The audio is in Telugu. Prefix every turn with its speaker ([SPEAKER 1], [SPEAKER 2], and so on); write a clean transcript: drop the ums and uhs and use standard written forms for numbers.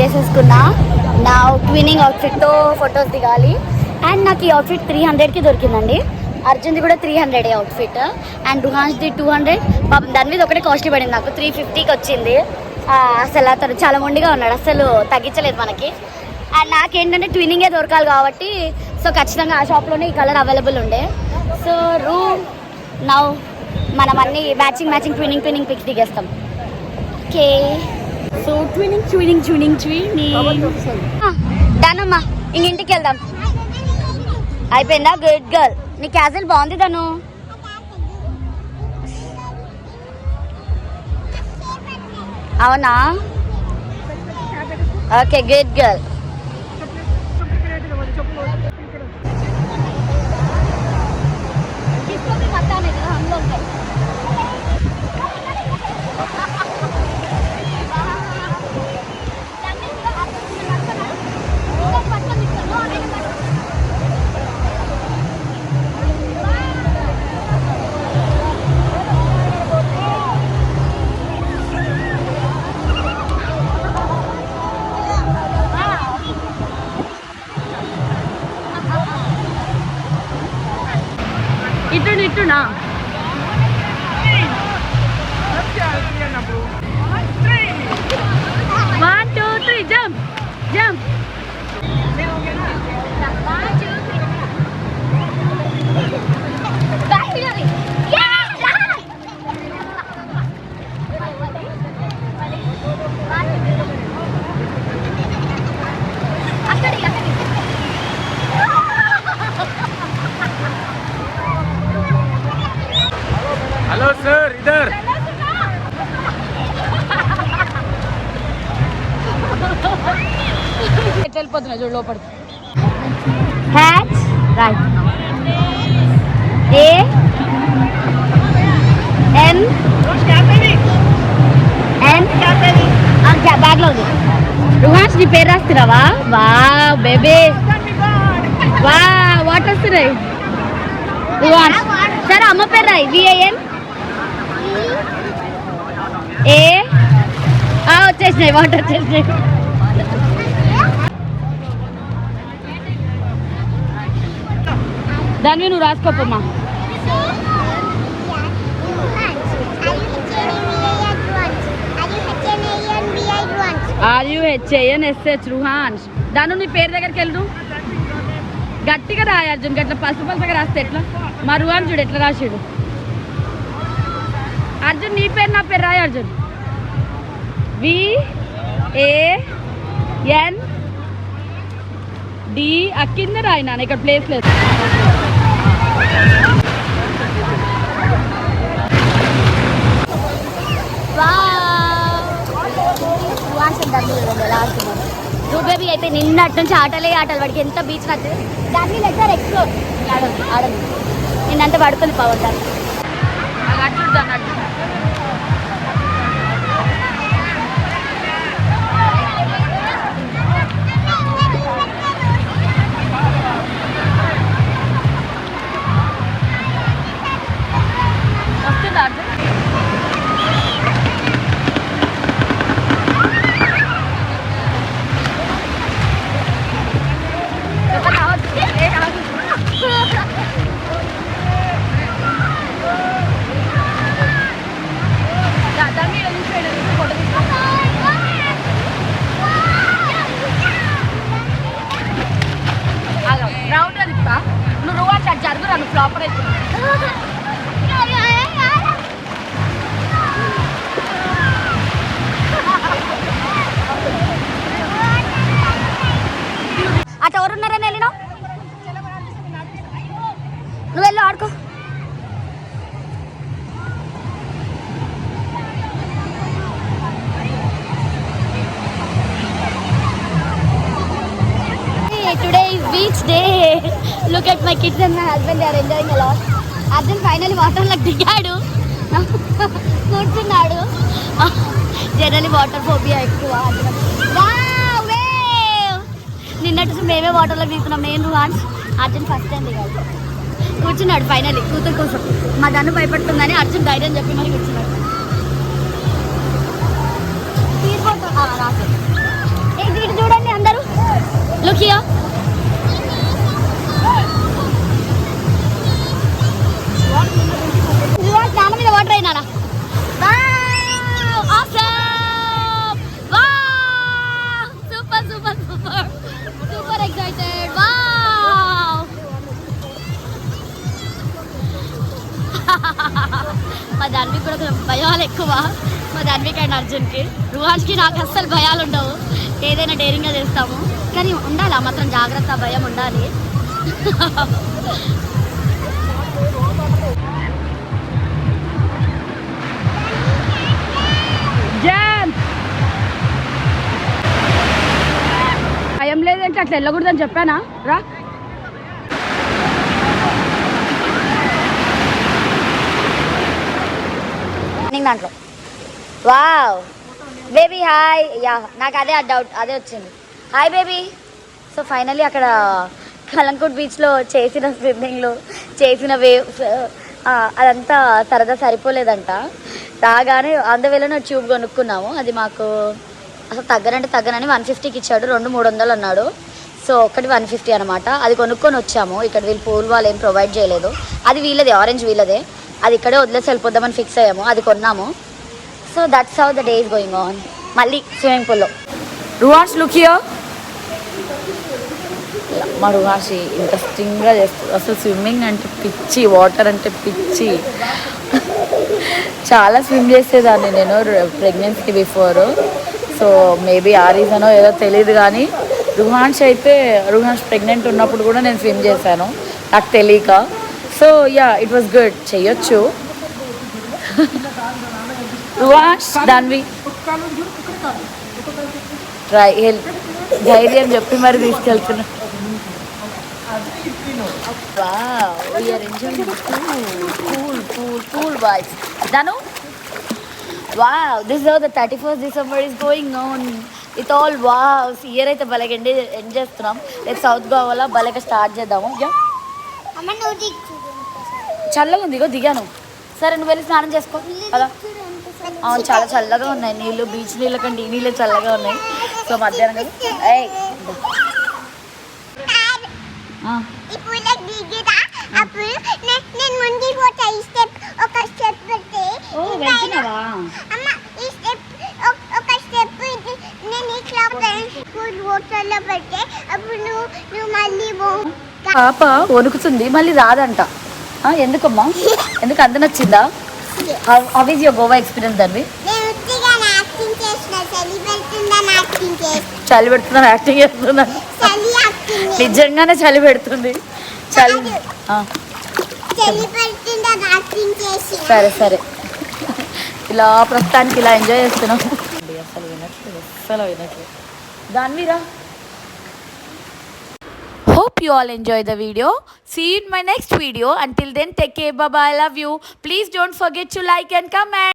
[SPEAKER 1] వేసేసుకున్నా. నా ట్విన్నింగ్ అవుట్ఫిట్తో ఫొటోస్ దిగాలి. అండ్ నాకు ఈ అవుట్ఫిట్ 300కి దొరికిందండి. అర్జున్ది కూడా 300 అవుట్ఫిట్ అండ్ రుహాన్స్ది 200. పాపం దాని మీద ఒకటే కాస్ట్లీ పడింది, నాకు 350కి వచ్చింది. అసలు అతను చాలా మొండిగా ఉన్నాడు, అసలు తగ్గించలేదు మనకి. అండ్ నాకేంటంటే ట్విన్నింగే దొరకాలి కాబట్టి సో ఖచ్చితంగా ఆ షాప్లోనే ఈ కలర్ అవైలబుల్ ఉండే. సో నౌ మనం అన్ని మ్యాచింగ్ ట్విన్నింగ్ పిక్స్ దిగేస్తాం. ఓకే, సో ట్విన్నింగ్ డన్ అమ్మా, ఇంటికి వెళ్దాం. అయిపోయిందా? Good girl. నీ క్యాజువల్ బాగుంది తను. అవునా? Okay, good girl. ఇటునా 1 2 3 జంప్.
[SPEAKER 2] हेलो सर, इधर
[SPEAKER 1] వెళ్ళిపోతున్నా చూడు లోపలికి. హ్యాచ్ రైట్. ఏ ఎన్ బ్యాగ్ లో ఉంది. రుహాన్స్ నీ పేరు రాస్తున్నావా? వా బేబీ, వా వాటర్ వస్తున్నాయి. రుహాన్స్ సరే అమ్మ పేరు రాయి. విఏఎన్ ఏ వచ్చేసినాయి, వాటర్ వచ్చేసినాయి. దాని నువ్వు రాసుకోపమ్మా. RUHANSH రుహాన్స్. దాని నీ పేరు దగ్గరికి వెళ్ళు, గట్టిగా రాయి అర్జున్. గట్లా పసుపలుగా రాస్తే ఎట్లా? మా రుహాన్ చూడు ఎట్లా రాసాడు. అర్జున్ నీ పేరు నా పేరు రాయి అర్జున్. VAND ఆ కింద రాయి నాన్న, ఇక్కడ ప్లేస్ లేదు. బేబీ అయితే నిన్నటి నుంచి ఆటలు వాడికి ఎంత బీచ్ నచ్చింది. దాన్ని లెటర్ ఎక్స్ప్లోర్ ఆడదు నిన్నంతా పడుతుంది పవర్ దాన్ని. వస్తుందా అర్థం? రౌండ్ అది నువ్వు అట్లా జరుగురా, నువ్వు ఫ్లాపర్ అవుతుంది. అటు ఎవరున్నారని వెళ్ళినావు? నువ్వు వెళ్ళి ఆడుకో. Today is beach day. Look at my kids and my husband, they are enjoying a lot. Arjun finally water lo దిగాడు, కూర్చున్నాడు. జనరల్లీ వాటర్ ఫోబియా ఎక్కువ. నిన్నటి మేమే వాటర్లో దిగుతున్నాం, నేను రుహాన్స్. అర్జున్ ఫస్ట్ టైం దిగాడు, కూర్చున్నాడు ఫైనల్లీ కూతురు కోసం. మా దాన్ని భయపడుతుందని అర్జున్ ధైర్యం చెప్పి మరి కూర్చున్నాడు. తీసుకుంటా రాసు ఇది కొంచెం భయాలు ఎక్కువ మా ధన్విక్ అండ్ అర్జున్కి. రుహాన్కి నాకు అస్సలు భయాలు ఉండవు, ఏదైనా డేరింగ్గా చేస్తాము. కానీ ఉండాలి ఆ మాత్రం జాగ్రత్త, భయం ఉండాలి. భయం లేదంటే అట్లా వెళ్ళకూడదని చెప్పానా రా. దాంట్లో వావ్ బేబీ హాయ్. యా నాకు అదే డౌట్, అదే వచ్చింది. Hi baby. సో ఫైనలీ అక్కడ కలంకోట్ బీచ్లో చేసిన స్విమ్మింగ్లో చేసిన వేవ్స్ అదంతా సరదా సరిపోలేదంట. రాగానే అందువేళ ట్యూబ్ కొనుక్కున్నాము. అది మాకు అసలు తగ్గనని 150కి ఇచ్చాడు, 200-300 అన్నాడు. సో ఒకటి 150 అనమాట. అది కొనుక్కొని వచ్చాము. ఇక్కడ వీళ్ళు పూల్ వాళ్ళు ఏం ప్రొవైడ్ చేయలేదు. అది వీళ్ళదే, ఆరెంజ్ వీళ్ళదే. అది ఇక్కడే వదిలేసి వెళ్ళిపోద్దామని ఫిక్స్ అయ్యాము, అది కొన్నాము. So that's how the day is going on. మళ్ళీ స్విమ్మింగ్ పూల్లో రుహాన్స్ లుక్ హియర్. మా రుహాన్స్ ఇంట్రెస్టింగ్గా చేస్తుంది అసలు. స్విమ్మింగ్ అంటే పిచ్చి, వాటర్ అంటే పిచ్చి. చాలా స్విమ్ చేసేదాన్ని నేను ప్రెగ్నెన్సీ బిఫోర్. సో మేబీ ఆ రీజనో ఏదో తెలియదు కానీ రుహాన్స్ ప్రెగ్నెంట్ ఉన్నప్పుడు కూడా నేను స్విమ్ చేశాను నాకు తెలియక. So yeah it was good, చెయ్యొచ్చు. రుహాన్స్ ధాన్వి ట్రై హెల్ప్ ధైర్యం చెప్పి మరి తీసుకెళ్తున్నా. Wow, we are enjoying the pool vibes. Danu? Wow, this is how the 31st December is going on. It's all wow. Year అయితే బలగా ఎండ్ చేస్తున్నాం. రేపు సౌత్ గోవాలో బలగా స్టార్ట్ చేద్దాము. చల్లగా ఉంది, ఇగో దిగాను. సరే నువ్వు వెళ్ళి స్నానం చేసుకో కదా. అవును చాలా చల్లగా ఉన్నాయి నీళ్ళు, బీచ్ నీళ్ళ కంటే ఈ నీళ్ళే చల్లగా ఉన్నాయి. సో మధ్యాహ్నం పాప వణుకుతుంది, మళ్ళీ రాదంట. ఎందుకమ్మా, ఎందుకు అంత నచ్చిందా? How is your Goa experience Dhanvi? చలి పెడుతున్నాను, యాక్టింగ్ చేస్తున్నాను. నిజంగానే చలి పెడుతుంది. సరే సరే ఇలా ప్రస్తుతానికి ఇలా ఎంజాయ్ చేస్తున్నాం. అసలు వినట్లేదు దానిరా. Hope you all enjoy the video. See you in my next video. Until then, take care. Bye bye. I love you. Please don't forget to like and comment.